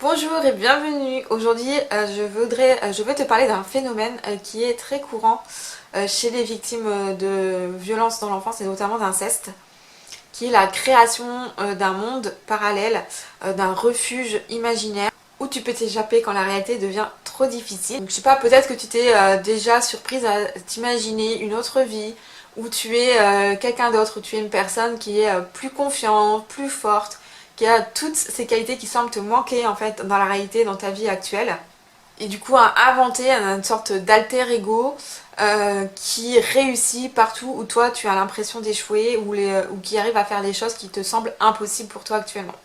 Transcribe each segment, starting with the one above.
Bonjour et bienvenue. Aujourd'hui je veux te parler d'un phénomène qui est très courant chez les victimes de violences dans l'enfance et notamment d'inceste, qui est la création d'un monde parallèle, d'un refuge imaginaire où tu peux t'échapper quand la réalité devient trop difficile. Donc, je sais pas, peut-être que tu t'es déjà surprise à t'imaginer une autre vie où tu es quelqu'un d'autre, où tu es une personne qui est plus confiante, plus forte, qui a toutes ces qualités qui semblent te manquer en fait dans la réalité, dans ta vie actuelle. Et du coup à inventer une sorte d'alter ego qui réussit partout où toi tu as l'impression d'échouer ou qui arrive à faire des choses qui te semblent impossibles pour toi actuellement.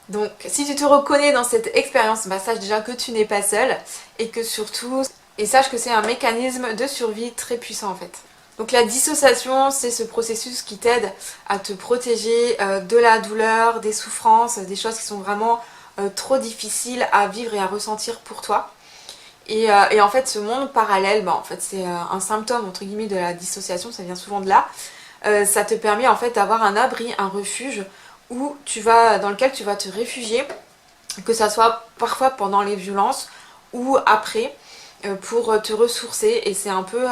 Donc si tu te reconnais dans cette expérience, bah, sache déjà que tu n'es pas seule et que surtout, et sache que c'est un mécanisme de survie très puissant en fait. Donc la dissociation, c'est ce processus qui t'aide à te protéger de la douleur, des souffrances, des choses qui sont vraiment trop difficiles à vivre et à ressentir pour toi. Et en fait ce monde parallèle, bah, en fait, c'est un symptôme entre guillemets de la dissociation, ça vient souvent de là. Ça te permet en fait d'avoir un abri, un refuge dans lequel tu vas te réfugier, que ça soit parfois pendant les violences ou après, pour te ressourcer. Et c'est un peu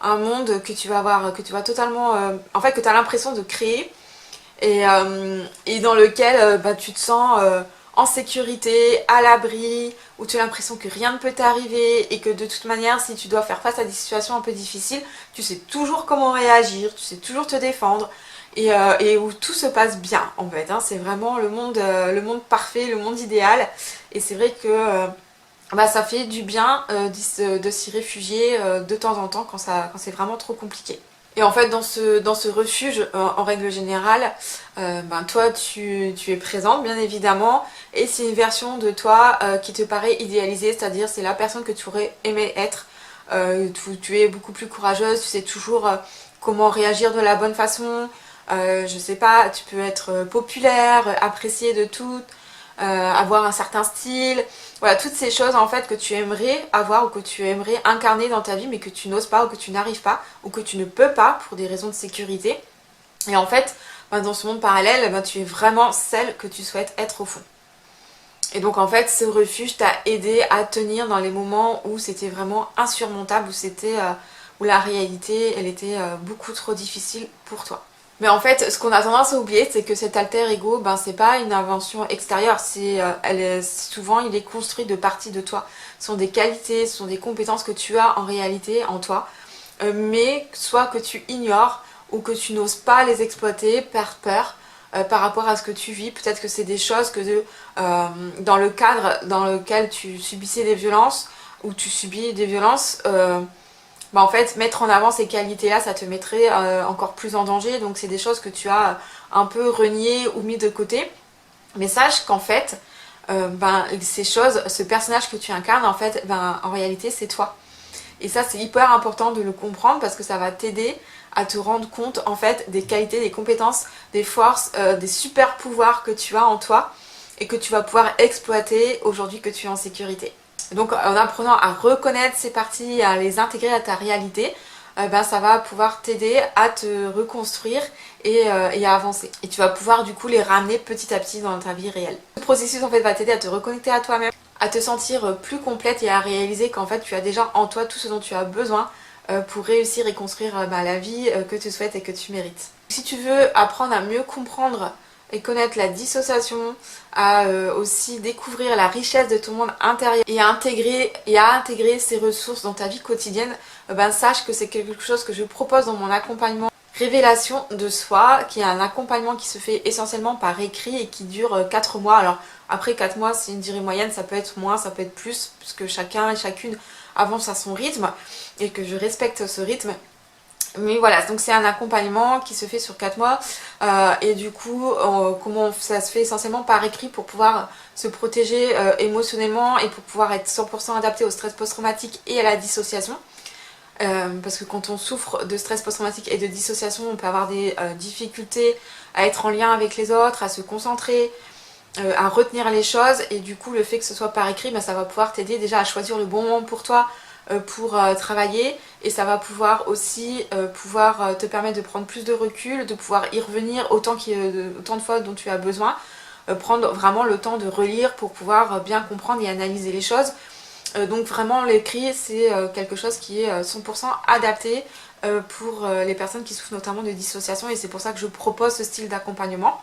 un monde que tu vas avoir, que tu vas totalement, en fait que tu as l'impression de créer et dans lequel bah, tu te sens en sécurité, à l'abri, où tu as l'impression que rien ne peut t'arriver et que de toute manière si tu dois faire face à des situations un peu difficiles, tu sais toujours comment réagir, tu sais toujours te défendre et où tout se passe bien en fait, hein. C'est vraiment le monde parfait, le monde idéal et c'est vrai que bah, ça fait du bien de s'y réfugier de temps en temps quand c'est vraiment trop compliqué. Et en fait, dans ce refuge, en règle générale, ben, toi, tu es présente, bien évidemment, et c'est une version de toi qui te paraît idéalisée, c'est-à-dire c'est la personne que tu aurais aimé être. Tu es beaucoup plus courageuse, tu sais toujours comment réagir de la bonne façon. Je sais pas, tu peux être populaire, appréciée de toutes, avoir un certain style. Voilà, toutes ces choses en fait que tu aimerais avoir ou que tu aimerais incarner dans ta vie mais que tu n'oses pas ou que tu n'arrives pas ou que tu ne peux pas pour des raisons de sécurité. Et en fait, ben, dans ce monde parallèle, ben, tu es vraiment celle que tu souhaites être au fond. Et donc en fait, ce refuge t'a aidé à tenir dans les moments où c'était vraiment insurmontable, où la réalité, elle était beaucoup trop difficile pour toi. Mais en fait, ce qu'on a tendance à oublier, c'est que cet alter ego, ben, c'est pas une invention extérieure. Souvent, il est construit de parties de toi. Ce sont des qualités, ce sont des compétences que tu as en réalité en toi, mais soit que tu ignores ou que tu n'oses pas les exploiter par peur par rapport à ce que tu vis. Peut-être que c'est des choses dans le cadre dans lequel tu subissais des violences ou tu subis des violences. Bah en fait, mettre en avant ces qualités-là, ça te mettrait encore plus en danger. Donc c'est des choses que tu as un peu reniées ou mis de côté. Mais sache qu'en fait, ben, ces choses, ce personnage que tu incarnes, en fait, ben, en réalité, c'est toi. Et ça, c'est hyper important de le comprendre parce que ça va t'aider à te rendre compte, en fait, des qualités, des compétences, des forces, des super pouvoirs que tu as en toi et que tu vas pouvoir exploiter aujourd'hui que tu es en sécurité. Donc en apprenant à reconnaître ces parties, à les intégrer à ta réalité, ben, ça va pouvoir t'aider à te reconstruire et à avancer. Et tu vas pouvoir du coup les ramener petit à petit dans ta vie réelle. Ce processus en fait va t'aider à te reconnecter à toi-même, à te sentir plus complète et à réaliser qu'en fait tu as déjà en toi tout ce dont tu as besoin pour réussir et construire la vie que tu souhaites et que tu mérites. Si tu veux apprendre à mieux comprendre et connaître la dissociation, à aussi découvrir la richesse de ton monde intérieur et à intégrer ces ressources dans ta vie quotidienne, ben sache que c'est quelque chose que je propose dans mon accompagnement Révélation de soi, qui est un accompagnement qui se fait essentiellement par écrit et qui dure 4 mois. Alors après 4 mois c'est une durée moyenne, ça peut être moins, ça peut être plus, puisque chacun et chacune avance à son rythme et que je respecte ce rythme. Mais voilà, donc c'est un accompagnement qui se fait sur 4 mois et du coup comment ça se fait essentiellement par écrit pour pouvoir se protéger émotionnellement et pour pouvoir être 100% adapté au stress post-traumatique et à la dissociation. Parce que quand on souffre de stress post-traumatique et de dissociation, on peut avoir des difficultés à être en lien avec les autres, à se concentrer, à retenir les choses, et du coup le fait que ce soit par écrit, ben, ça va pouvoir t'aider déjà à choisir le bon moment pour toi pour travailler, et ça va pouvoir aussi te permettre de prendre plus de recul, de pouvoir y revenir autant de fois dont tu as besoin, prendre vraiment le temps de relire pour pouvoir bien comprendre et analyser les choses. Donc vraiment l'écrit c'est quelque chose qui est 100% adapté pour les personnes qui souffrent notamment de dissociation, et c'est pour ça que je propose ce style d'accompagnement.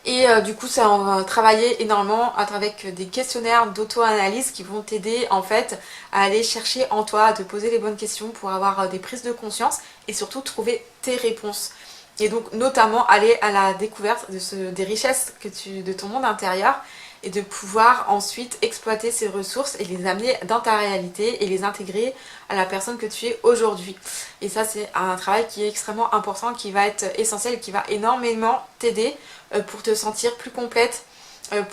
Et du coup ça, on va travailler énormément avec des questionnaires d'auto-analyse qui vont t'aider en fait à aller chercher en toi, à te poser les bonnes questions pour avoir des prises de conscience et surtout trouver tes réponses. Et donc notamment aller à la découverte des richesses de ton monde intérieur, et de pouvoir ensuite exploiter ces ressources et les amener dans ta réalité et les intégrer à la personne que tu es aujourd'hui. Et ça c'est un travail qui est extrêmement important, qui va être essentiel, qui va énormément t'aider pour te sentir plus complète,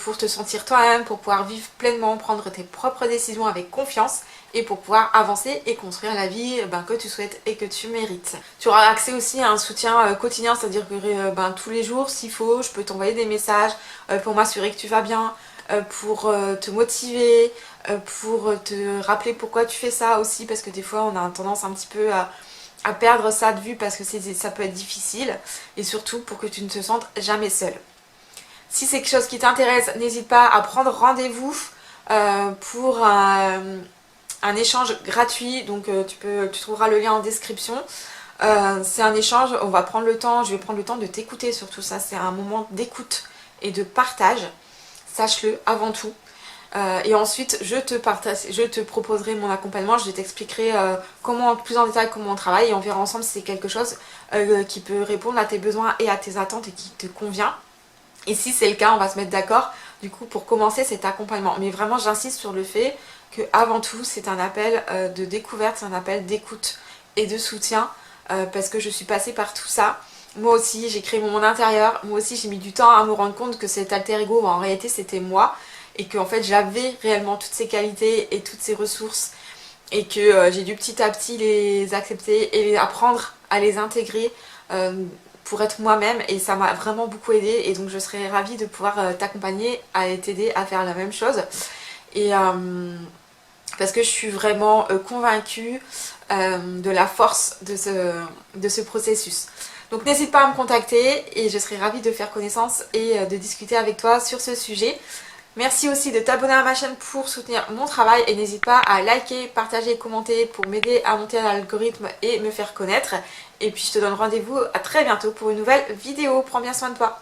pour te sentir toi-même, pour pouvoir vivre pleinement, prendre tes propres décisions avec confiance et pour pouvoir avancer et construire la vie que tu souhaites et que tu mérites. Tu auras accès aussi à un soutien quotidien, c'est-à-dire que tous les jours s'il faut, je peux t'envoyer des messages pour m'assurer que tu vas bien, pour te motiver, pour te rappeler pourquoi tu fais ça aussi, parce que des fois on a tendance un petit peu à perdre ça de vue parce que ça peut être difficile, et surtout pour que tu ne te sentes jamais seule. Si c'est quelque chose qui t'intéresse, n'hésite pas à prendre rendez-vous pour un échange gratuit, donc tu trouveras le lien en description. C'est un échange, on va prendre le temps, je vais prendre le temps de t'écouter, surtout ça c'est un moment d'écoute et de partage, sache-le avant tout. Et ensuite je te proposerai mon accompagnement, je t'expliquerai plus en détail comment on travaille, et on verra ensemble si c'est quelque chose qui peut répondre à tes besoins et à tes attentes et qui te convient. Et si c'est le cas, on va se mettre d'accord du coup pour commencer cet accompagnement. Mais vraiment j'insiste sur le fait que avant tout c'est un appel de découverte, c'est un appel d'écoute et de soutien, parce que je suis passée par tout ça. Moi aussi j'ai créé mon monde intérieur, moi aussi j'ai mis du temps à me rendre compte que cet alter ego en réalité c'était moi, et que en fait j'avais réellement toutes ces qualités et toutes ces ressources, et que j'ai dû petit à petit les accepter et apprendre à les intégrer pour être moi-même, et ça m'a vraiment beaucoup aidé. Et donc je serais ravie de pouvoir t'accompagner et t'aider à faire la même chose, et parce que je suis vraiment convaincue de la force de ce processus. Donc n'hésite pas à me contacter et je serai ravie de faire connaissance et de discuter avec toi sur ce sujet. Merci aussi de t'abonner à ma chaîne pour soutenir mon travail, et n'hésite pas à liker, partager, commenter pour m'aider à monter l'algorithme et me faire connaître. Et puis je te donne rendez-vous à très bientôt pour une nouvelle vidéo. Prends bien soin de toi.